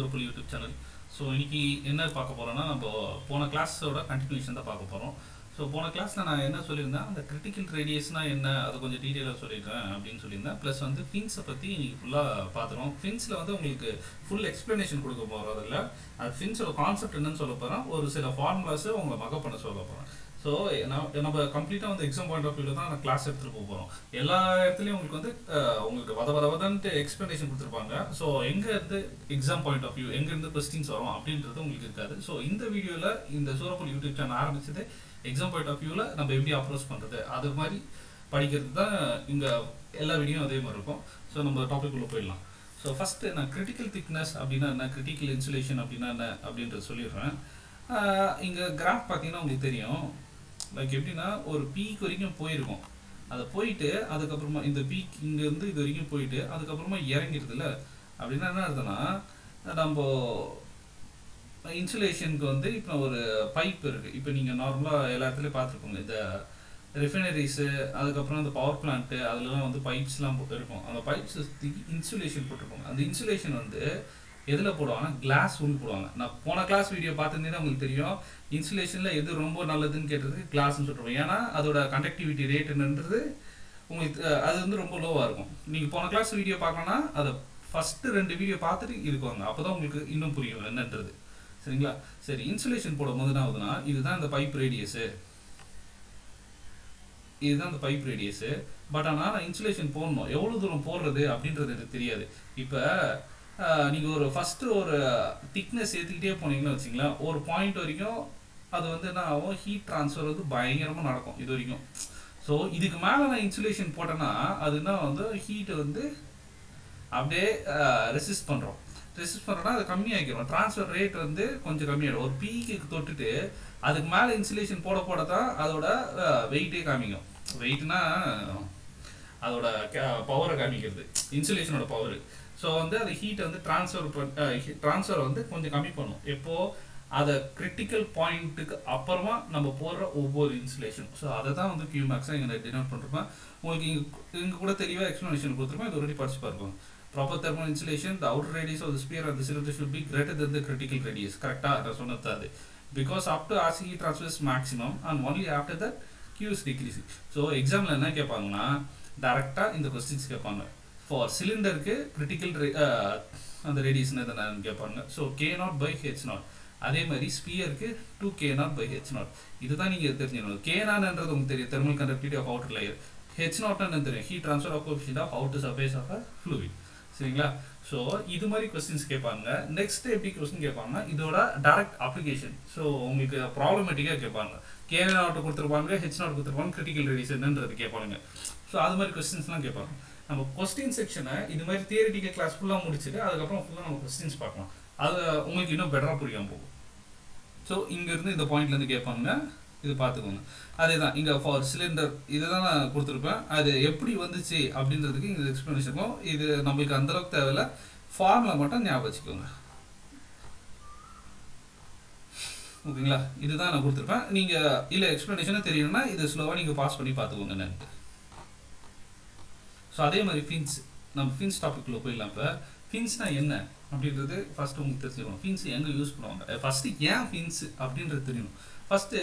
Soorappuli YouTube channel. So இன்னைக்கு என்ன பார்க்க போகிறோன்னா, நம்ம போன கிளாஸோட கண்டினியூஷன் தான் பார்க்க போகிறோம். ஸோ போன கிளாஸில் நான் என்ன சொல்லியிருந்தேன், அந்த கிரிட்டிக்கல் ரேடியஸ்னால் என்ன, அதை கொஞ்சம் டீட்டெயிலாக சொல்லியிருக்கேன் அப்படின்னு சொல்லியிருந்தேன். ப்ளஸ் வந்து ஃபின்ஸை பற்றி இன்னைக்கு ஃபுல்லாக பார்த்துருவோம். ஃபின்ஸில் வந்து உங்களுக்கு ஃபுல் எக்ஸ்ப்ளனேஷன் கொடுக்க போகிறதில்ல, அது ஃபின்ஸோட கான்செப்ட் என்னன்னு சொல்ல போகிறேன், ஒரு சில ஃபார்முலாஸை உங்களை மகப் பண்ண சொல்ல போகிறேன். ஸோ நம்ம கம்ப்ளீட்டாக வந்து எக்ஸாம் பாயிண்ட் ஆஃப் வியூவில் தான் நான் கிளாஸ் எடுத்துகிட்டு போக போகிறோம். எல்லா இடத்துலையும் உங்களுக்கு வந்து உங்களுக்கு வதன்ட்டு எக்ஸ்ப்ளனேஷன் கொடுத்துருப்பாங்க. ஸோ எங்கேருந்து எக்ஸாம் பாயிண்ட் ஆஃப் வியூ, எங்கேருந்து கொஸ்டின்ஸ் வரும் அப்படின்றது உங்களுக்கு இருக்காது. ஸோ இந்த வீடியோவில் இந்த சூரப்புலி யூடியூப் சேனல் ஆரம்பிச்சது எக்ஸாம் பாயிண்ட் ஆஃப் வியூவில் நம்ம எப்படி அப்ரோச் பண்ணுறது அது மாதிரி படிக்கிறது தான். இங்கே எல்லா வீடியோவும் அதே மாதிரி இருக்கும். ஸோ நம்ம டாபிக் உள்ள போயிடலாம். ஸோ ஃபஸ்ட்டு நான் கிரிட்டிக்கல் திக்னஸ் அப்படின்னா என்ன, கிரிட்டிக்கல் இன்சுலேஷன் அப்படின்னா என்ன அப்படின்றது சொல்லிடுறேன். இங்கே கிராஃப் பார்த்தீங்கன்னா உங்களுக்கு தெரியும். லைக் எப்படின்னா ஒரு பீக் வரைக்கும் போயிருக்கும், அதை போயிட்டு அதுக்கப்புறமா இந்த பீக் இங்கேருந்து இது வரைக்கும் போயிட்டு அதுக்கப்புறமா இறங்கிடுதுல. அப்படின்னா என்ன அர்த்தம்னா, நம்ம இன்சுலேஷனுக்கு வந்து இப்போ ஒரு பைப் இருக்குது. இப்போ நீங்கள் நார்மலாக எல்லா இடத்துலையும் பார்த்துருப்போங்க, இந்த ரிஃபைனரிஸு அதுக்கப்புறம் இந்த பவர் பிளான்ட்டு அதுலலாம் வந்து பைப்ஸ்லாம் இருக்கும். அந்த பைப்ஸ் இன்சுலேஷன் போட்டிருப்பாங்க. அந்த இன்சுலேஷன் வந்து எதில் போடுவாங்கன்னா கிளாஸ் உள் போடுவாங்க. நான் போன கிளாஸ் வீடியோ பார்த்துருந்தீங்கன்னா உங்களுக்கு தெரியும், இன்சுலேஷனில் எது ரொம்ப நல்லதுன்னு கேட்டதுக்கு கிளாஸ்ன்னு சொல்லிடுவோம். ஏன்னா அதோட கண்டக்டிவிட்டி ரேட் என்னன்றது உங்களுக்கு அது வந்து ரொம்ப லோவாக இருக்கும். நீங்கள் போன கிளாஸ் வீடியோ பார்க்கணுன்னா அதை ஃபஸ்ட்டு 2 வீடியோ பார்த்துட்டு இருக்குவாங்க, அப்போ தான் உங்களுக்கு இன்னும் புரியும் என்னன்றது. சரிங்களா? சரி, இன்சுலேஷன் போடும்போது என்ன ஆகுதுன்னா, இதுதான் இந்த பைப் ரேடியஸு, இதுதான் இந்த பைப் ரேடியஸு. பட் ஆனால் நான் இன்சுலேஷன் போடணும், எவ்வளோ தூரம் போடுறது அப்படின்றது எனக்கு தெரியாது. இப்போ நீங்கள் ஒரு ஃபஸ்ட்டு ஒரு திக்னஸ் ஏற்றிக்கிட்டே போனீங்கன்னு வச்சிங்களேன், ஒரு பாயிண்ட் வரைக்கும் அது வந்து என்ன ஆகும், ஹீட் ட்ரான்ஸ்ஃபர் வந்து பயங்கரமாக நடக்கும் இது வரைக்கும். ஸோ இதுக்கு மேலே நான் இன்சுலேஷன் போட்டேன்னா அதுனா வந்து ஹீட்டை வந்து அப்படியே ரெசிஸ்ட் பண்ணுறோம். ரெசிஸ்ட் பண்ணுறோன்னா அது கம்மியாகிடும், ட்ரான்ஸ்ஃபர் ரேட் வந்து கொஞ்சம் கம்மியாகிடும். ஒரு பீக்கு தொட்டுட்டு அதுக்கு மேலே இன்சுலேஷன் போட தான் அதோட வெயிட்டே காமிக்கும். வெயிட்னா அதோட பவரை காமிக்கிறது, இன்சுலேஷனோட பவர். ஸோ வந்து அது ஹீட்டை வந்து ட்ரான்ஸ்ஃபர் வந்து கொஞ்சம் கம்மி பண்ணும். எப்போது அதை கிரிட்டிக்கல் பாயிண்ட்டுக்கு அப்புறமா நம்ம போடுற ஒவ்வொரு இன்சுலேஷன். ஸோ அதை தான் வந்து கியூமேக்ஸாக இங்கே டினோட் பண்ணிருப்பேன். உங்களுக்கு இங்கே கூட தெளிவாக எக்ஸ்ப்ளனேஷன் கொடுத்துருப்பேன், இது ஆல்ரெடி படிச்சு பாருங்க. Proper thermal insulation, the outer radius of the sphere and the cylinder should be greater than the critical radius. கரெக்டாக நான் சொன்னது அது. Because up to RC heat transfer is maximum and only after that Q is decreasing. So எக்ஸாமில் என்ன கேட்பாங்கன்னா, டேரெக்டாக இந்த questions கேட்பாங்க. For சிலிண்டருக்கு கிரிட்டிக்கல் அந்த ரேடியஸ்னு எதுனான்னு கேட்பாங்க. So K0 by H0. அதே மாதிரி ஸ்பியருக்கு 2K0 by H0. இதுதான் நீங்கள் தெரிஞ்சுக்கணும். K0ன்றது உங்களுக்கு தெரியும், thermal conductivity of outer layer. H0ன்னு தெரியும், heat transfer of coefficient of outer surface of a fluid. சரிங்களா? ஸோ இது மாதிரி கொஸ்டின்ஸ் கேட்பாங்க. நெக்ஸ்ட் எப்படி கொஸ்டின் கேட்பாங்கன்னா, இதோட டைரக்ட் அப்ளிகேஷன். ஸோ உங்களுக்கு ப்ராப்ளமேட்டிக்காக கேட்பாங்க. K0 கொடுத்துருப்பாங்க, H0 கொடுத்துருப்பாங்க, கிரிட்டிக்கல் ரேடியஸ் என்னன்றது கேட்பாங்க. ஸோ அது மாதிரி கொஸ்டின்ஸ்லாம் கேட்பாங்க. நம்ம கொஸ்டின் செக்ஷனை இது மாதிரி தியரிட்டிக்கல் கிளாஸ் ஃபுல்லாக முடிச்சுட்டு அதுக்கப்புறம் ஃபுல்லாக நம்ம கொஸ்டின்ஸ் பார்க்கலாம். அது உங்களுக்கு இன்னும் பெட்டராக புரியாமல் போகும். ஸோ இங்கேருந்து இந்த பாயிண்ட்லேருந்து கேட்பாங்க, இது பார்த்துக்கோங்க. அதே தான் இங்கே ஃபார் சிலிண்டர் இதை தான் நான் கொடுத்துருப்பேன். அது எப்படி வந்துச்சு அப்படின்றதுக்கு இங்கே எக்ஸ்ப்ளனேஷன் இருக்கும். இது நம்மளுக்கு அந்தளவுக்கு தேவையில்லை, ஃபார்முலா மட்டும் ஞாபகம் வச்சுக்கோங்க. ஓகேங்களா? இதுதான் நான் கொடுத்துருப்பேன். நீங்கள் இல்லை எக்ஸ்ப்ளனேஷனே தெரியணும்னா இது ஸ்லோவாக நீங்கள் பாஸ் பண்ணி பார்த்துக்கோங்க என்னன்ட்டு. ஸோ அதே மாதிரி ஃபின்ஸ், நம்ம ஃபின்ஸ் டாபிக்குள்ளே போயிடலாம். இப்போ ஃபின்ஸ்னால் என்ன அப்படின்றது ஃபஸ்ட்டு உங்களுக்கு தெரிஞ்சுக்கணும். ஃபின்ஸ் எங்கே யூஸ் பண்ணுவாங்க, ஃபஸ்ட்டு ஏன் ஃபின்ஸ் அப்படின்றது தெரியணும். ஃபஸ்ட்டு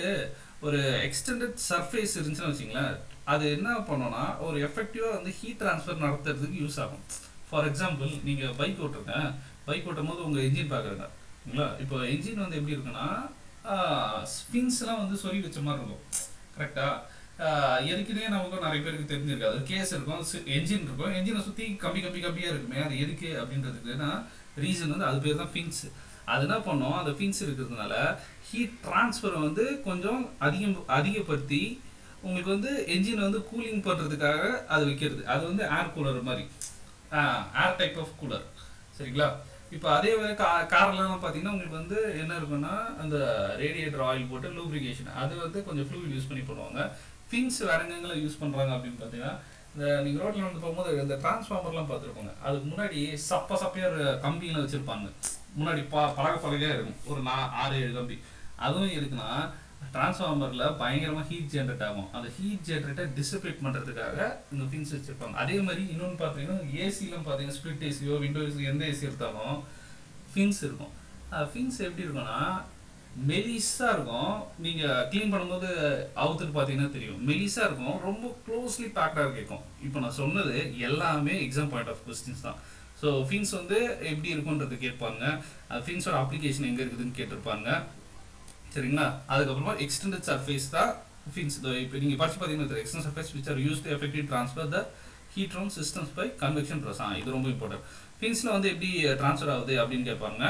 ஒரு எக்ஸ்டெண்டட் சர்ஃபேஸ் இருந்துச்சுன்னு வச்சிங்களேன், அது என்ன பண்ணோன்னா ஒரு எஃபெக்டிவாக வந்து ஹீட் ட்ரான்ஸ்ஃபர் நடத்துறதுக்கு யூஸ் ஆகும். ஃபார் எக்ஸாம்பிள் நீங்கள் பைக் ஓட்டுருங்க, பைக் ஓட்டும் போது உங்கள் என்ஜின் பார்க்குறங்க இல்லைங்களா. இப்போ என்ஜின் வந்து எப்படி இருக்குன்னா, ஃபின்ஸ்லாம் வந்து சொல்லி வச்ச மாதிரி இருக்கும். கரெக்டாக எதுக்குன்னே நமக்கும் நிறைய பேருக்கு தெரிஞ்சிருக்காது. கேஸ் இருக்கும், என்ஜின் இருக்கும், என்ஜினை சுற்றி கம்பியாக இருக்குமே, அது எதுக்கு அப்படின்றதுக்குன்னா ரீசன் வந்து அது பேர் தான் ஃபின்ஸ். அது என்ன பண்ணோம், அந்த ஃபின்ஸ் இருக்கிறதுனால ஹீட் ட்ரான்ஸ்ஃபரை வந்து கொஞ்சம் அதிகப்படுத்தி உங்களுக்கு வந்து என்ஜினை வந்து கூலிங் பண்ணுறதுக்காக அது வைக்கிறது. அது வந்து ஏர் கூலர் மாதிரி, ஏர் டைப் ஆஃப் கூலர். சரிங்களா? இப்போ அதே மாதிரி கார்லாம் பார்த்தீங்கன்னா உங்களுக்கு வந்து என்ன இருக்குன்னா, அந்த ரேடியேட்டர் ஆயில் போட்டு லூப்ரிகேஷன் அது வந்து கொஞ்சம் ஃப்ளூயிட் யூஸ் பண்ணி பண்ணுவாங்க. ஃபின்ஸ் வேற எங்கெங்களை யூஸ் பண்ணுறாங்க அப்படின்னு பார்த்தீங்கன்னா, இந்த நீங்கள் ரோட்டில் வந்து போகும்போது இந்த டிரான்ஸ்ஃபார்மர்லாம் பார்த்துருக்கோங்க, அதுக்கு முன்னாடி சப்பையாக கம்பியெலாம் வச்சுருப்பாங்க. முன்னாடி பலகையாக இருக்கும், ஒரு 6-7 கம்பி. அதுவும் இருக்குன்னா டிரான்ஸ்ஃபார்மரில் பயங்கரமாக ஹீட் ஜென்ரேட் ஆகும். அந்த ஹீட் ஜென்ரேட்டை டிசிபேட் பண்ணுறதுக்காக இந்த ஃபின்ஸ் வச்சுருப்பாங்க. அதே மாதிரி இன்னொன்று பார்த்தீங்கன்னா, ஏசிலாம் பார்த்தீங்கன்னா, ஸ்பிளிட் ஏசியோ விண்டோ ஏசியோ எந்த ஏசி எடுத்தாலும் ஃபின்ஸ் இருக்கும். ஃபின்ஸ் எப்படி இருக்கும்னா மெலிசா இருக்கும். நீங்கள் க்ளீன் பண்ணும்போது அவுத்துட்டு பார்த்தீங்கன்னா தெரியும், மெலிசா இருக்கும், ரொம்ப க்ளோஸ்லி பேக்டாக கேட்கும். இப்போ நான் சொன்னது எல்லாமே எக்ஸாம் பாயிண்ட் ஆஃப் கொஸ்டின்ஸ் தான். ஸோ ஃபின்ஸ் வந்து எப்படி இருக்குன்றது கேட்பாங்க, ஃபின்ஸோட அப்ளிகேஷன் எங்கே இருக்குதுன்னு கேட்டிருப்பாங்க. சரிங்களா? அதுக்கப்புறமா எக்ஸ்டெண்டட் சர்ஃபேஸ் தான் ஃபின்ஸ். இப்போ நீங்கள் படிச்சு பார்த்தீங்கன்னா extended surface which are use to effective transfer the heat from systems by convection process. இது ரொம்ப இம்பார்ட்டன்ட். ஃபின்ஸில் வந்து எப்படி ட்ரான்ஸ்ஃபர் ஆகுது அப்படின்னு கேட்பாங்க,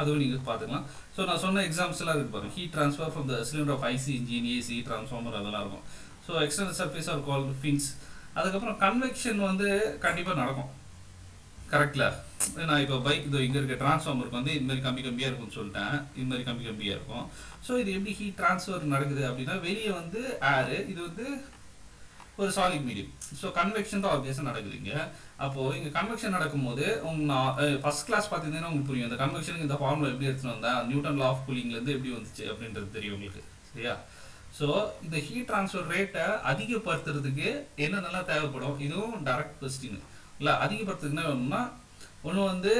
அதுவும் நீங்கள் பார்த்துக்கலாம். ஸோ நான் சொன்ன எக்ஸாம்ஸ்லாம் இருக்குது பாருங்க. Heat transfer from the cylinder of IC engine, AC, transformer, அதெல்லாம் இருக்கும். So extended surface are called fins. அதுக்கப்புறம் கன்வெக்ஷன் வந்து கண்டிப்பாக நடக்கும். கரெக்டில் நான் இப்போ பைக் இதோ இங்கே இருக்க ட்ரான்ஸ்ஃபார்மருக்கு வந்து இது மாதிரி கம்மியாக இருக்கும்னு சொல்லிட்டேன், இது மாதிரி கம்மியாக இருக்கும். ஸோ இது எப்படி ஹீட் ட்ரான்ஸ்ஃபர் நடக்குது அப்படின்னா, வெளியே வந்து ஏரு, இது வந்து ஒரு சாலிட் மீடியம். ஸோ கன்வெக்ஷன் தான் ஆப்வியஸாக நடக்குதுங்க. அப்போது இங்கே கன்வெக்ஷன் நடக்கும்போது ஃபர்ஸ்ட் கிளாஸ் பார்த்தீங்கன்னா உங்களுக்கு புரியும், இந்த கன்வெக்ஷனுக்கு இந்த ஃபார்முலா எப்படி எடுத்துகிட்டு வந்தேன், நியூட்டன் லா ஆஃப் கூலிங்லேருந்து எப்படி வந்துச்சு அப்படின்றது தெரியும் உங்களுக்கு. சரியா? ஸோ இந்த ஹீட் ட்ரான்ஸ்ஃபர் ரேட்டை அதிகப்படுத்துறதுக்கு என்னென்னலாம் தேவைப்படும், இதுவும் டைரக்ட் கொஸ்டின் இல்லை. அதிகப்படுத்துறதுக்குன்னா வேணும்னா ஒன்று வந்து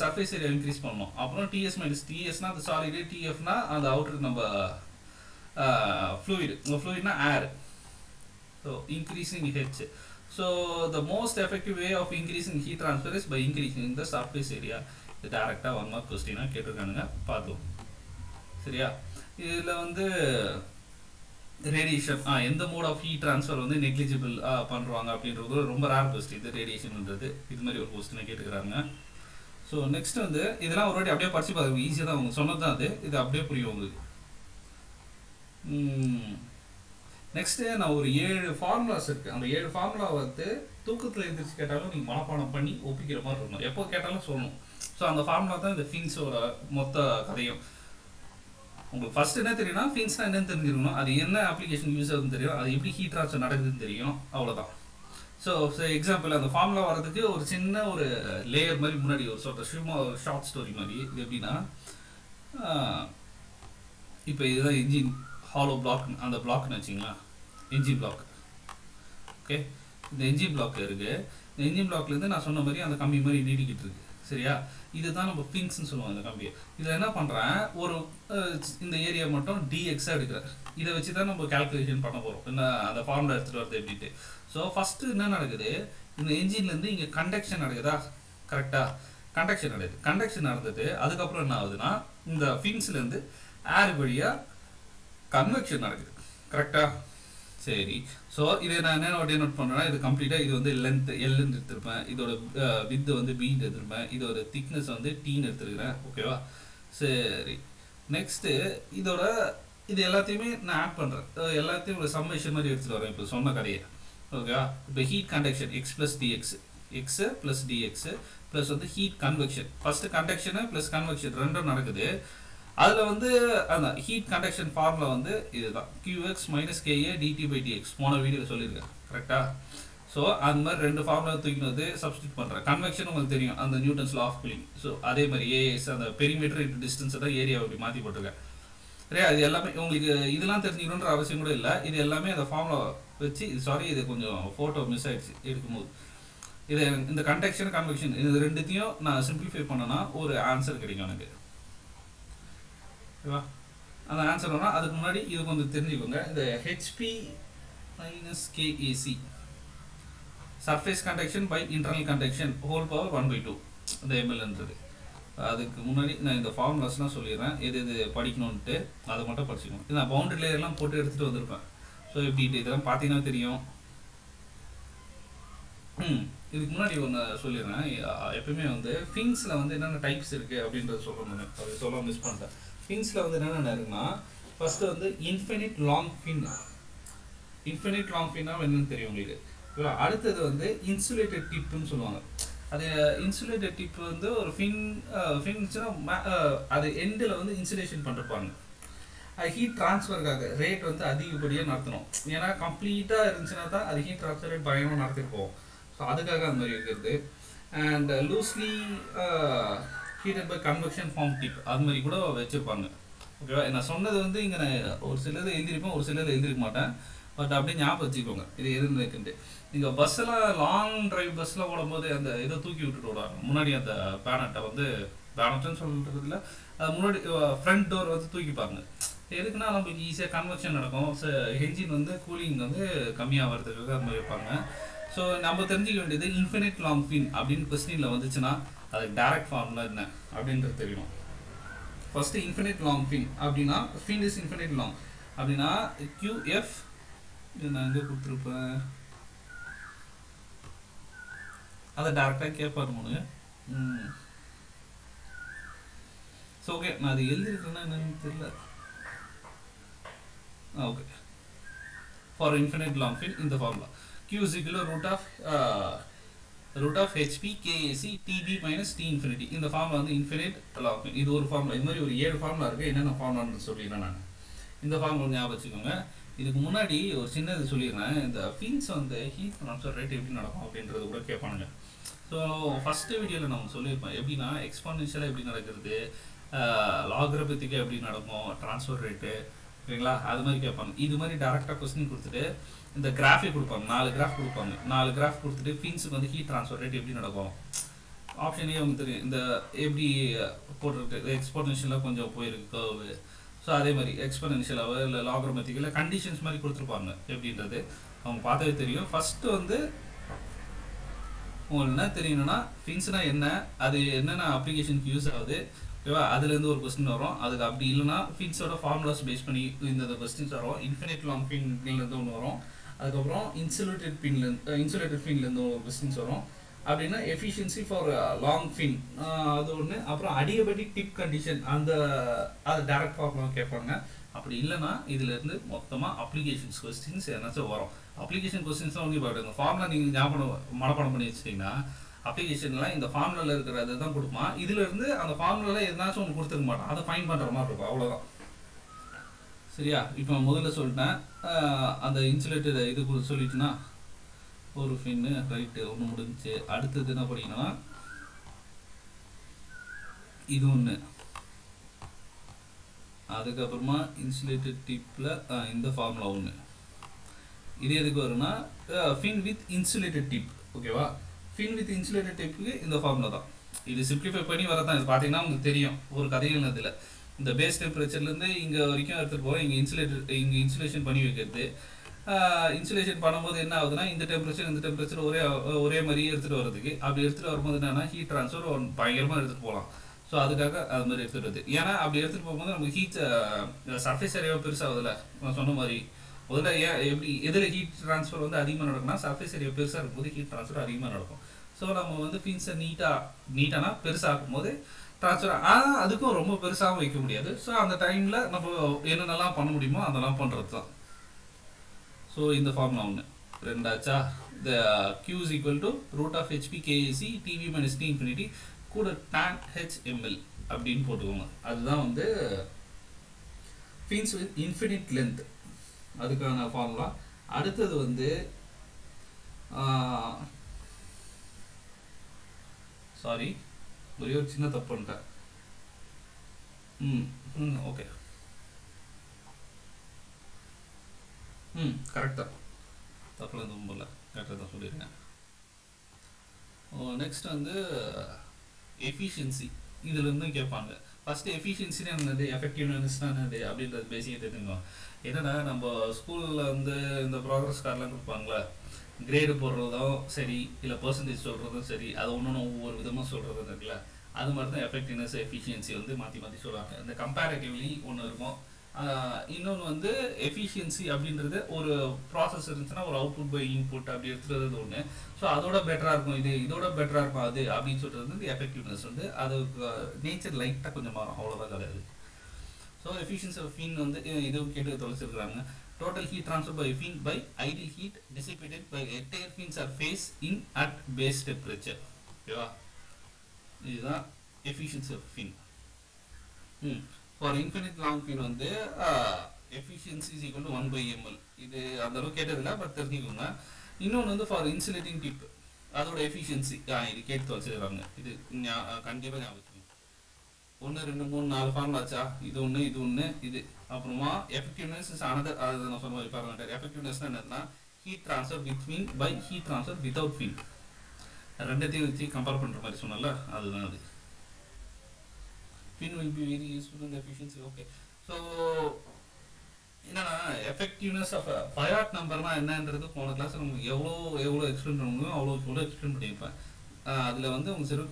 சர்ஃபேஸ் ஏரியா இன்க்ரீஸ் பண்ணணும். அப்புறம் டிஎஸ் மைனஸ் டிஎஸ்னா அந்த சாலிடு, டிஎஃப்னா அந்த அவுட்டர் நம்ம ஃப்ளூயிடு, ஃப்ளூயிட்னா air. So increasing h. So the most effective way of increasing heat transfer is by increasing the surface area. இது டேரெக்டாக 1 மார்க் கொஸ்டினாக கேட்டிருக்கானுங்க, பார்த்தோம். சரியா? இதில் வந்து ரேடியேஷன் எந்த மோட் ஆஃப் ஹீட் ட்ரான்ஸ்ஃபர் வந்து நெக்லிஜிபிள் பண்ணுறாங்க அப்படின்றது ரொம்ப ரேர் கொஸ்டின். இது ரேடியேஷன்ன்றது இது மாதிரி ஒரு கொஸ்டினை கேட்டுக்கிறாங்க. ஸோ நெக்ஸ்ட் வந்து இதெல்லாம் ஒரு வாட்டி அப்படியே படிச்சு பாருங்க, ஈஸியாக தான் உங்களுக்கு சொன்னது தான் அது, இது அப்படியே புரியும் உங்களுக்கு. நெக்ஸ்ட்டு நான் ஒரு 7 ஃபார்முலாஸ் இருக்குது. அந்த 7 ஃபார்முலா வந்து தூக்கத்தில் எழுந்திரிச்சு கேட்டாலும் நீங்கள் மனப்பாடம் பண்ணி ஒப்பிக்கிற மாதிரி இருக்கணும், எப்போ கேட்டாலும் சொல்லணும். ஸோ அந்த ஃபார்முலா தான் இந்த ஃபின்ஸோட மொத்த கதையும். உங்களுக்கு ஃபர்ஸ்ட் என்ன தெரியும்னா ஃபின்ஸ்னா என்னன்னு தெரிஞ்சிருக்கணும், அது என்ன அப்ளிகேஷன் யூஸ் ஆகுதுன்னு தெரியும், அது எப்படி ஹீட் ட்ரான்ஸ்ஃபர் நடக்குதுன்னு தெரியும், அவ்வளோதான். ஸோ எக்ஸாம்பிள் அந்த ஃபார்முலா வரதுக்கு ஒரு சின்ன ஒரு லேயர் மாதிரி முன்னாடி ஒரு சும்மா ஒரு ஷார்ட் ஸ்டோரி மாதிரி. இது எப்படின்னா, இப்போ இதுதான் இன்ஜின் ஹாலோ பிளாக், அந்த பிளாக்னு வச்சிங்களா, என்ஜின் பிளாக். ஓகே, இந்த என்ஜின் பிளாக் இருக்குது. இந்த என்ஜின் பிளாக்லேருந்து நான் சொன்ன மாதிரி அந்த கம்பி மாதிரி நீடிக்கிட்டு இருக்கு. சரியா? இதுதான் நம்ம ஃபின்ஸ்ன்னு சொல்லுவாங்க இந்த கம்பியை. இதில் என்ன பண்ணுறேன், ஒரு இந்த ஏரியா மட்டும் டிஎக்ஸாக எடுக்கிறேன். இதை வச்சு தான் நம்ம கால்குலேஷன் பண்ண போகிறோம், என்ன அந்த ஃபார்முலா எடுத்துகிட்டு வருது எப்படின்ட்டு. ஸோ ஃபஸ்ட்டு என்ன நடக்குது, இந்த என்ஜின்லேருந்து இங்கே கண்டக்ஷன் நடக்குதா, கரெக்டாக கண்டக்ஷன் நடக்குது. கண்டக்ஷன் நடந்தது அதுக்கப்புறம் என்ன ஆகுதுன்னா, இந்த ஃபின்ஸ்லேருந்து ஏர் வழியாக கன்வெக்ஷன் நடக்குது. கரெக்டாக? சரி. ஸோ இதை நான் என்ன நோட் பண்ணுறேன்னா, இது கம்ப்ளீட்டாக இது வந்து லென்த் எல்லுன்னு எடுத்துருப்பேன், இதோட வித்து வந்து பீன்னு எடுத்துருப்பேன், இதோட திக்னஸ் வந்து டீன்னு எடுத்துருக்கிறேன். ஓகேவா? சரி. நெக்ஸ்ட்டு இதோட இது எல்லாத்தையுமே நான் ஆட் பண்ணுறேன், எல்லாத்தையும் ஒரு சம்மேஷன் மாதிரி எடுத்துகிட்டு வரேன் இப்போ சொன்ன கதையை. ஓகேவா? இப்போ heat conduction x plus dx, x plus dx plus வந்து heat convection. First conduction plus convection ரெண்டும் நடக்குது. அதில் வந்து அந்த ஹீட் கண்டக்ஷன் ஃபார்முலா வந்து இதுதான், QX minus KA dt by dx. போன வீடியோவில் சொல்லியிருக்கேன், கரெக்டாக? ஸோ அந்த மாதிரி 2 ஃபார்முலா தூக்கிட்டு வந்து சப்ஸ்டியூட் பண்ணுறேன். கன்வெக்ஷன் உங்களுக்கு தெரியும், அந்த Newton's law of cooling. So அதே மாதிரி ஏஎஸ் அந்த பெரிமீட்டர் இன்ட்டு டிஸ்டன்ஸை தான் ஏரியாவை அப்படி மாற்றி போட்டிருக்கேன். சரியா? இது எல்லாமே உங்களுக்கு இதெல்லாம் தெரிஞ்சுக்கணுன்ற அவசியம் கூட இல்லை, இது எல்லாமே அந்த ஃபார்முலா வச்சு. சாரி, இது கொஞ்சம் ஃபோட்டோ மிஸ் ஆகிடுச்சு எடுக்கும்போது. இது இந்த கண்டக்ஷன் கன்வெக்ஷன் இது ரெண்டுத்தையும் நான் சிம்பிளிஃபை பண்ணேன்னா ஒரு ஆன்சர் கிடைக்கும் எனக்கு. ஓகேவா? அந்த ஆன்சர் வேணால் அதுக்கு முன்னாடி இது கொஞ்சம் தெரிஞ்சுக்கோங்க. இந்த HP minus KAC surface conduction by internal conduction whole power 1/2 இந்த எம்எல்ன்றது. அதுக்கு முன்னாடி நான் இந்த ஃபார்முலாஸ்லாம் சொல்லிடுறேன், எது எது படிக்கணுன்ட்டு அதை மட்டும் படிச்சுக்கணும். இது நான் பவுண்டரி லேயர்லாம் போட்டு எடுத்துகிட்டு வந்திருப்பேன். ஸோ எப்படின்ட்டு இதெல்லாம் பார்த்தீங்கன்னா தெரியும். இதுக்கு முன்னாடி ஒன்று சொல்லிடுறேன், எப்பவுமே வந்து ஃபின்ஸில் வந்து என்னென்ன டைப்ஸ் இருக்குது அப்படின்றத சொல்லணும், அது சொல்ல மிஸ் பண்ணிட்டேன். ஃபின்ஸில் வந்து என்னென்ன இருக்குன்னா, ஃபஸ்ட்டு வந்து infinite long fin. Infinite long ஃபின்னா என்னன்னு தெரியும் உங்களுக்கு. அடுத்தது வந்து இன்சுலேட்டட் டிப்புன்னு சொல்லுவாங்க. அது இன்சுலேட்டட் டிப் வந்து ஒரு ஃபின்ஸ்னா அது எண்டில் வந்து இன்சுலேஷன் பண்ணிருப்பாங்க. அது ஹீட் ட்ரான்ஸ்ஃபருக்காக ரேட் வந்து அதிகப்படியாக நடத்தணும். ஏன்னா கம்ப்ளீட்டாக இருந்துச்சுன்னா தான் அது ஹீட் ட்ரான்ஸ்ஃபர் ரேட் பயங்கரமாக நடத்திருப்போம். ஸோ அதுக்காக அந்த மாதிரி இருக்கிறது. And loosely heated by convection form dip அது மாதிரி கூட வச்சுருப்பாங்க. ஓகேவா? நான் சொன்னது வந்து இங்கே நான் ஒரு சிலது எழுதிருப்பேன், ஒரு சிலது எழுதிருக்க மாட்டேன். பட் அப்படியே ஞாபகம் வச்சுக்கோங்க இது எதுன்னு இருக்குன்ட்டு. நீங்கள் பஸ்ஸெல்லாம் லாங் டிரைவ் பஸ்ஸில் ஓடும்போது அந்த இதை தூக்கி விட்டுட்டு விடாங்க முன்னாடி, அந்த பேனட்டை வந்து பேனட்னு சொல்றதுல முன்னாடி ஃப்ரண்ட் டோர் வந்து தூக்கிப்பாங்க. எதுக்குன்னா நம்மளுக்கு ஈஸியாக கன்வெக்ஷன் நடக்கும். என்ஜின் வந்து கூலிங் வந்து கம்மியாகிறதுக்காக அது மாதிரி வைப்பாங்க. ஸோ நம்ம தெரிஞ்சிக்க வேண்டியது இன்ஃபினிட் லாங் ஃபின் அப்படின்னு கொஸ்டினில் வந்துச்சுன்னா அதுக்கு டேரக்ட் ஃபார்முலா என்ன அப்படின்றது தெரியணும். ஃபர்ஸ்ட் இன்ஃபினிட் லாங் ஃபின் அப்படின்னா ஃபின் இஸ் இன்ஃபினிட் லாங் அப்படின்னா QF நான் எங்கே கொடுத்துருப்பேன் அதை டேரெக்டாக கேட்பாரு. ஸோ ஓகே நான் அது எழுதிருக்கேன்னா என்னன்னு தெரியல. Okay for infinite long fin இந்த formula Q is equal to root of HP KAC TB minus T infinity. இந்த ஃபார்முலா வந்து இன்ஃபினிட் லாங் ஃபின். இது ஒரு ஃபார்முலா. இது மாதிரி ஒரு 7 ஃபார்முலா இருக்குது. என்னென்ன ஃபார்முலான்னு சொல்லிடுறேன் நான். இந்த ஃபார்முலா ஞாபகம் வச்சுக்கோங்க. இதுக்கு முன்னாடி ஒரு சின்னது சொல்லிடுறேன். இந்த ஃபின்ஸ் வந்து ஹீட் ட்ரான்ஸ்ஃபர் ரேட் எப்படி நடக்கும் அப்படின்றது கூட கேட்பானுங்க. ஸோ ஃபஸ்ட்டு வீடியோவில் நம்ம சொல்லியிருப்போம் எப்படின்னா எக்ஸ்பானன்ஷியலாக எப்படி நடக்கிறது, லாகரபத்திக்காக எப்படி நடக்கும் ட்ரான்ஸ்ஃபர் ரேட்டு, ஓகேங்களா? அது மாதிரி கேட்பாங்க. இது மாதிரி டேரெக்டாக கொஸ்டின் கொடுத்துட்டு இந்த கிராஃபே கொடுப்பாங்க. 4 கிராஃப் கொடுப்பாங்க. 4 கிராஃப் கொடுத்துட்டு ஃபின்ஸுக்கு வந்து ஹீட் ட்ரான்ஸ்ஃபர் ரேட் எப்படி நடக்கும் ஆப்ஷனே உங்களுக்கு தெரியும். இந்த எப்படி போட்டிருக்கு எக்ஸ்போனன்ஷியலாக கொஞ்சம் போயிருக்கு கர்வு. ஸோ அதே மாதிரி எக்ஸ்போனன்ஷியலாக இல்லை லாகரமெத்திக் இல்லை கண்டிஷன்ஸ் மாதிரி கொடுத்துருப்பாங்க எப்படின்றது அவங்க பார்த்தாவே தெரியும். ஃபஸ்ட்டு வந்து உங்களுக்கு என்ன தெரியணும்னா ஃபின்ஸ்னால் என்ன, அது என்னென்ன அப்ளிகேஷனுக்கு யூஸ் ஆகுது, ஓகேவா? அதுலேருந்து ஒரு கொஸ்டின் வரும். அதுக்கு அப்படி இல்லைனா ஃபின்ஸோட ஃபார்முலாஸ் பேஸ் பண்ணி இந்த கொஸ்டின்ஸ் வரும். இன்ஃபினிட் லாங் ஃபின்லேருந்து ஒன்று வரும். அதுக்கப்புறம் இன்சுலேட்டட் ஃபின்லேருந்து ஒரு கொஸ்டின்ஸ் வரும். அப்படின்னா எஃபிஷியன்சி ஃபார் லாங் ஃபின் அது ஒன்று. அப்புறம் அடியபடி டிப் கண்டிஷன் அது டேரக்ட் ஃபார்முலா கேட்பாங்க. அப்படி இல்லைனா இதுலேருந்து மொத்தமாக அப்ளிகேஷன்ஸ் கொஸ்டின்ஸ் என்னாச்சும் வரும். அப்ளிகேஷன் கொஸ்டின்ஸ்லாம் ஒன்றும் பார்க்குறது இந்த ஃபார்முலா நீங்கள் மனப்பாடம் பண்ணி வச்சிட்டிங்கன்னா அப்ளிகேஷன்லாம் இந்த ஃபார்முலாவில் இருக்கிறது தான் கொடுப்பான். இதுலேருந்து அந்த ஃபார்முலாவில் எதனாச்சும் ஒன்று கொடுத்துருக்க மாட்டான். அதை ஃபைன் பண்ணுற மாதிரி இருக்கும். அவ்வளோதான். சரியா? இப்போ முதல்ல சொல்லிட்டேன் அந்த இன்சுலேட்டட் இது சொல்லிட்டுனா ஒரு ஃபின்னு ரைட்டு ஒன்று முடிஞ்சிச்சு. அடுத்தது என்ன படிக்கணும்னா இது ஒன்று. அதுக்கப்புறமா இன்சுலேட்டட் டிப்பில் இந்த ஃபார்முலா ஒன்று. இது எதுக்கு வரும்னா ஃபின் வித் இன்சுலேட்டட் டிப், ஓகேவா? ஃபின் வித் இன்சுலேட்டட் டிப்புக்கு இந்த ஃபார்முலா தான். இது சிம்பிளிஃபை பண்ணி வரதான். இது பார்த்தீங்கன்னா உங்களுக்கு தெரியும் ஒரு கதைகள் இதில் இந்த பேஸ் டெம்பரேச்சர்லேருந்து இங்கே வரைக்கும் எடுத்துகிட்டு போகிறோம். இங்கே இன்சுலேஷன் பண்ணி வைக்கிறது. இன்சுலேஷன் பண்ணும்போது என்ன ஆகுதுன்னா இந்த டெம்பரேச்சர் ஒரே மாதிரியே எடுத்துகிட்டு வரதுக்கு. அப்படி எடுத்துகிட்டு வரும்போது என்னன்னா ஹீட் ட்ரான்ஸ்ஃபர் பயங்கரமாக எடுத்துகிட்டு போகலாம். ஸோ அதுக்காக அது மாதிரி எடுத்துகிட்டு வருது. ஏன்னா அப்படி எடுத்துகிட்டு போகும்போது நமக்கு ஹீட் சர்ஃபேஸ் ஏரியாவை பெருசாகுதுல்ல. நான் சொன்ன மாதிரி முதல்ல எப்படி எதில் ஹீட் ட்ரான்ஸ்ஃபர் வந்து அதிகமாக நடக்கும்னா சர்ஃபேஸ் ஏரியா பெருசாக இருக்கும்போது ஹீட் ட்ரான்ஸ்ஃபர் அதிகமாக நடக்கும். ஸோ நம்ம வந்து ஃபின்ஸை நீட்டானா பெருசாகும் போது ட்ரான்ஸ்ஃபர் அதுக்கும் ரொம்ப பெருசாகவும் வைக்க முடியாது. ஸோ அந்த டைமில் நம்ம என்னென்னலாம் பண்ண முடியுமோ அதெல்லாம் பண்ணுறது தான். ஸோ இந்த ஃபார்முலா ஒன்று ரெண்டாச்சா. இந்த Q is equal to root of HP KAC TB minus T infinity கூட tan H ml அப்படின்னு போட்டுக்கோங்க. அதுதான் வந்து ஃபின்ஸ் வித் இன்ஃபினிட் லென்த் அதுக்கான ஃபார்முலா. அடுத்தது வந்து சாரி ஒரே ஒரு சின்ன தப்பு பண்ணிட்டேன். ஓகே கரெக்ட் தான். தப்பில் எதுவும் போல கரெக்டாக தான் சொல்லியிருக்கேன். நெக்ஸ்ட் வந்து எஃபிஷியன்சி இதுலேருந்து கேட்பாங்க. ஃபஸ்ட்டு எஃபிஷியன்சினா என்னது, எஃபெக்டிவ்னஸ்னா என்னது அப்படின்றது பேசிக்கிட்டு தெரிஞ்சுக்கோ. என்னென்னா நம்ம ஸ்கூலில் வந்து இந்த ப்ராக்ரஸ் கார்டெலாம் கொடுப்பாங்களே, கிரேடு போடுறதும் சரி இல்லை பர்சன்டேஜ் சொல்கிறதும் சரி, அது ஒன்று ஒவ்வொரு விதமாக சொல்கிறது இருக்குல்ல. அது மாதிரி தான் எஃபெக்டிவ்னஸ் எஃபிஷியன்சி வந்து மாற்றி சொல்லுவாங்க. இந்த கம்பேரிட்டிவ்லி ஒன்று இருக்கும். இன்னொன்று வந்து எஃபிஷியன்சி அப்படின்றது ஒரு ப்ராசஸ் இருந்துச்சுன்னா ஒரு அவுட்புட் பை இன்புட் அப்படி எடுத்துகிறது ஒன்று. ஸோ அதோட பெட்டராக இருக்கும் இதோட பெட்டராக இருக்கும் அது அப்படின்னு சொல்கிறது வந்து எஃபெக்டிவ்னஸ் வந்து அதுக்கு நேச்சர் லைட்டாக கொஞ்சம் மாறும், அவ்வளோதான் கிடையாது. ஸோ எஃபிஷியன்சி ஆஃப் ஃபின் வந்து இதுவும் கேட்டு தொலைச்சிருக்கிறாங்க. Total heat transfer by fin by ideal heat dissipated by entire fins are face in at base temperature, ஓகேவா? இதுதான் efficiency of fin. For infinite long fin வந்து efficiency is equal to 1/ml. இது அந்த அளவுக்கு கேட்டதில்லை, பட் தெரிஞ்சுக்கோங்க. இன்னொன்று வந்து ஃபார் இன்சுலேட்டிங் டிப் அதோட எஃபிஷியன்சி இது கேட்டு தொலைச்சிடுறாங்க. இது கண்டிப்பாக ஞாபகம் 1 2 3 4 ஃபார்முலாச்சா. இது ஒன்று இது அப்புறமா எஃபெக்டிவ்னஸ் இஸ் அனதர். அது நான் சொன்ன மாதிரி பாருங்க, எஃபெக்டிவ்னஸ்னா என்னன்னா heat transfer with fin by heat transfer without fin. ரெண்டத்தையும் வச்சு கம்பேர் பண்ணுற மாதிரி சொன்னால அதுதான் அது. Fin will be very useful இந்த எஃபிஷியன்சி. ஓகே. ஸோ என்னன்னா எஃபெக்டிவ்னஸ் ஆஃப் பயாட் நம்பர்னா என்னன்றது போன கிளாஸ் நமக்கு எவ்வளோ எக்ஸ்பிளைன் பண்ண முடியும் எவ்வளோ எக்ஸ்பிளைன் பண்ணியிருப்பேன். அதில் வந்து உங்களுக்கு சரி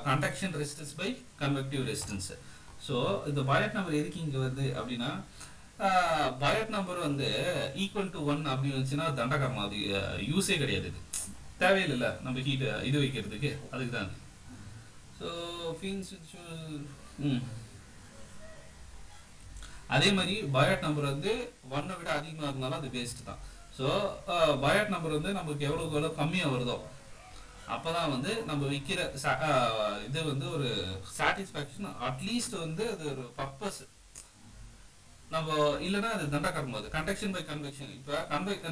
conduction resistance by convective resistance. So இந்த பயாட் நம்பர் எதுக்கு இங்கே வருது அப்படின்னா பயாட் நம்பர் வந்து ஈக்குவல் டு 1 அப்படின்னு வந்துச்சுன்னா தண்டகர்மா அது யூஸே கிடையாது, இது தேவையில்லை நம்ம ஹீட் இது வைக்கிறதுக்கு, அதுக்கு தான். ஸோ ஃபீன்ஸ் அதே மாதிரி பயாட் நம்பர் வந்து 1 விட அதிகமாக இருந்தாலும் அது வேஸ்ட் தான். ஸோ பயாட் நம்பர் வந்து நமக்கு எவ்வளோ கம்மியாக வருதோ அப்போ தான் வந்து நம்ம வைக்கிற இது வந்து ஒரு சாட்டிஸ்ஃபேக்ஷன், அட்லீஸ்ட் வந்து அது ஒரு பர்பஸ். நம்ம இல்லைன்னா அது தண்டகர்மம். அது கண்டக்ஷன் பை கன்வெக்ஷன். இப்போ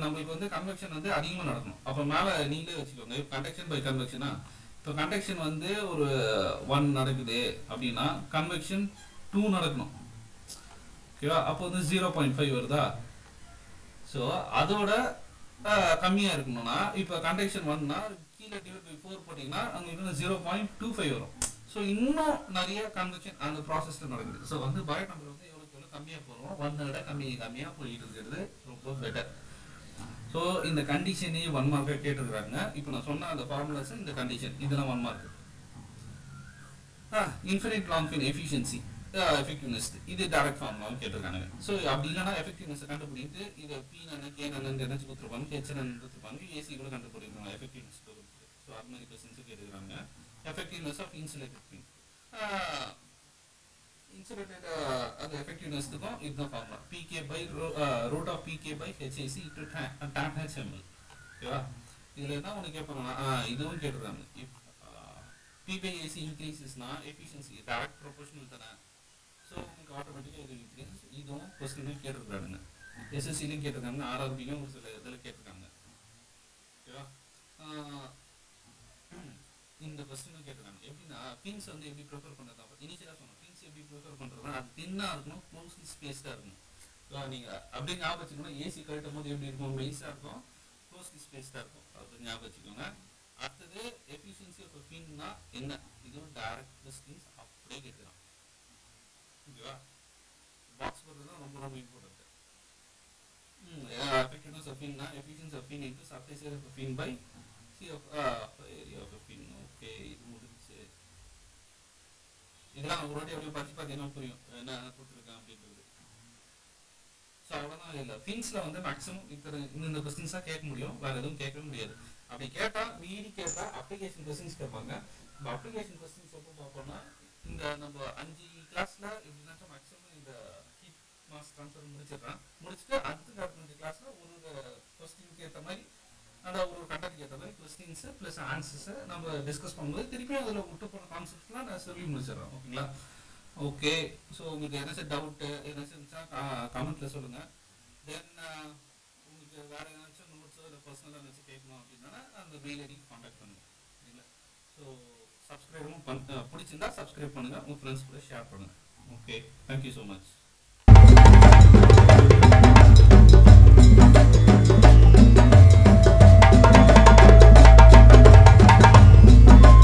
நம்மளுக்கு வந்து கன்வெக்ஷன் வந்து அதிகமாக நடக்கணும். அப்போ மேலே நீங்களே வச்சுக்கோங்க கண்டக்ஷன் பை கன்வெக்ஷனா. இப்போ கண்டக்ஷன் வந்து ஒரு 1 நடக்குது அப்படின்னா கன்வெக்ஷன் 2 நடக்கணும். ஓகேவா? அப்போ வந்து 0.5 வருதா? ஸோ அதோட கம்மியாக இருக்கணும்னா இப்போ கண்டக்ஷன் 1னா கீழே டிவைட் பை 4 போட்டிங்கன்னா அங்கே 0.25 வரும். ஸோ இன்னும் நிறைய கன்வெக்ஷன் அந்த ப்ராசஸில் நடக்குது. ஸோ வந்து பயாட் நம்பர் வந்து எவ்வளோ கம்மியாக போகிறோம் 1 விட கம்மியாக போயிட்டு இருக்கிறது ரொம்ப பெட்டர். ஸோ இந்த கண்டிஷனே 1 மார்க்காக கேட்டிருக்கிறாங்க. இப்போ நான் சொன்ன அந்த ஃபார்முலாஸ் இந்த கண்டிஷன் இதெல்லாம் 1 mark. Infinite long fin efficiency effectiveness இது டைரக்ட் ஃபார்முலாவும் கேட்டிருக்காங்க. ஸோ அப்படி இல்லைனா எஃபெக்டிவ்னஸ் கண்டுபிடித்து இதை பி நான் கே நான் நினைச்சு கொடுத்துருப்பாங்க, ஹெச் நான் கொடுத்துருப்பாங்க, ஏசி கூட கண்டுபிடிக்கிறாங்க எஃபெக்டிவ்னஸ். ஸோ அது மாதிரி கொஸ்டின்ஸ் கேட்டுக்கிறாங்க. Effectiveness of insulated fin insulated அது எஃபெக்டிவ்னஸ்க்கும் இதுதான் formula PK by root of PK by HAC to tan HML. ஓகேவா? இதில் என்ன ஒன்று கேட்பாங்கன்னா இதுவும் கேட்டுருக்காங்க. இப் பி பை ஏசி இன்க்ரீசஸ்னா எஃபிஷியன்சி டைரக்ட் ப்ரொபோஷனல் தானே. ஸோ உங்களுக்கு ஆட்டோமேட்டிக்காக இது இன்க்ரீஸ். இதுவும் கொஸ்டினும் கேட்டுருக்காங்க. எஸ்எஸ்சிலையும் கேட்டிருக்காங்க, ஆர்ஆர்பிலையும் ஒரு சில இதில் கேட்டிருக்காங்க. ஓகேவா? இந்த கொஸ்டினும் கேட்டிருக்காங்க. எப்படின்னா பின்ஸ் வந்து எப்படி ப்ரிஃபர் பண்ணுறதா இனிஷியலாக சொன்னோம். பின்ஸ் எப்படி ப்ரிஃபர் பண்ணுறதுனா அது தின்னாக இருக்கணும், க்ளோஸ்லி ஸ்பேஸ்டாக இருக்கணும். நீங்கள் அப்படியே ஞாபகம் வச்சுக்கணும். ஏசி கழட்டும் போது எப்படி இருக்கும், மெய்ஸாக இருக்கும், க்ளோஸ்லி ஸ்பேஸ்டாக இருக்கும். அது ஞாபகம் வச்சுக்கோங்க. அடுத்தது எஃபிஷியன்சி ஆஃப் ஃபின்னா என்ன, இதுவும் டைரக்ட் கொஸ்டின்ஸ் அப்படியே கேட்கலாம். ஓகேவா? பாக்ஸ் போடுறது தான் ரொம்ப ரொம்ப இம்பார்ட்டன்ட். எஃபெக்டிவ்னஸ் ஆஃப் ஃபின்னா efficiency of fin into surface area of fin by C of area of fin. Okay, இது முடிஞ்சு. இதெல்லாம் ஒரு வாட்டி அப்படியே படிச்சு பார்த்தீங்கன்னா புரியும் என்ன கொடுத்துருக்கேன் அப்படின்றது. ஸோ அவ்வளோதான். இல்லை ஃபின்ஸில் வந்து மேக்ஸிமம் இந்த கொஸ்டின்ஸாக கேட்க முடியும், வேறு எதுவும் கேட்கவே முடியாது. அப்படி கேட்டால் மீறி கேட்டால் அப்ளிகேஷன் கொஸ்டின்ஸ் கேட்பாங்க. இப்போ அப்ளிகேஷன் கொஸ்டின்ஸ் எப்போ பார்ப்போம்னா இந்த நம்ம 5 கிளாஸில் எப்படின்னாச்சும் மேக்ஸிமம் இந்த ஹீட் மாஸ் ட்ரான்ஸ்ஃபர் முடிச்சுட்டு அடுத்த கிளாஸில் ஒரு கொஸ்டினுக்கு ஏற்ற மாதிரி அந்த ஒரு கண்டக்டுக்கு ஏற்ற மாதிரி கொஸ்டின்ஸு ப்ளஸ் ஆன்சர்ஸை நம்ம டிஸ்கஸ் பண்ணும்போது திருப்பியும் அதில் விட்டு போன கான்செப்ட்ஸ்லாம் நான் சொல்லி முடிச்சிடறேன். ஓகேங்களா? ஓகே. ஸோ உங்களுக்கு ஏதாச்சும் டவுட்டு ஏதாச்சும் இருந்துச்சா கமெண்ட்டில் சொல்லுங்கள். தென் உங்களுக்கு வேறு ஏதாச்சும் நோட்ஸோ இல்லை பர்சனலாக ஏதாச்சும் கேட்கணும் அப்படின்னா அந்த மெயில் ஐடிக்கு காண்டாக்ட் பண்ணுங்கள். சரிங்களா? ஸோ சப்ஸ்கிரைபும் பிடிச்சிருந்தா சப்ஸ்கிரைப் பண்ணுங்கள், உங்கள் ஃப்ரெண்ட்ஸ் கூட ஷேர் பண்ணுங்கள். Okay, thank you so much.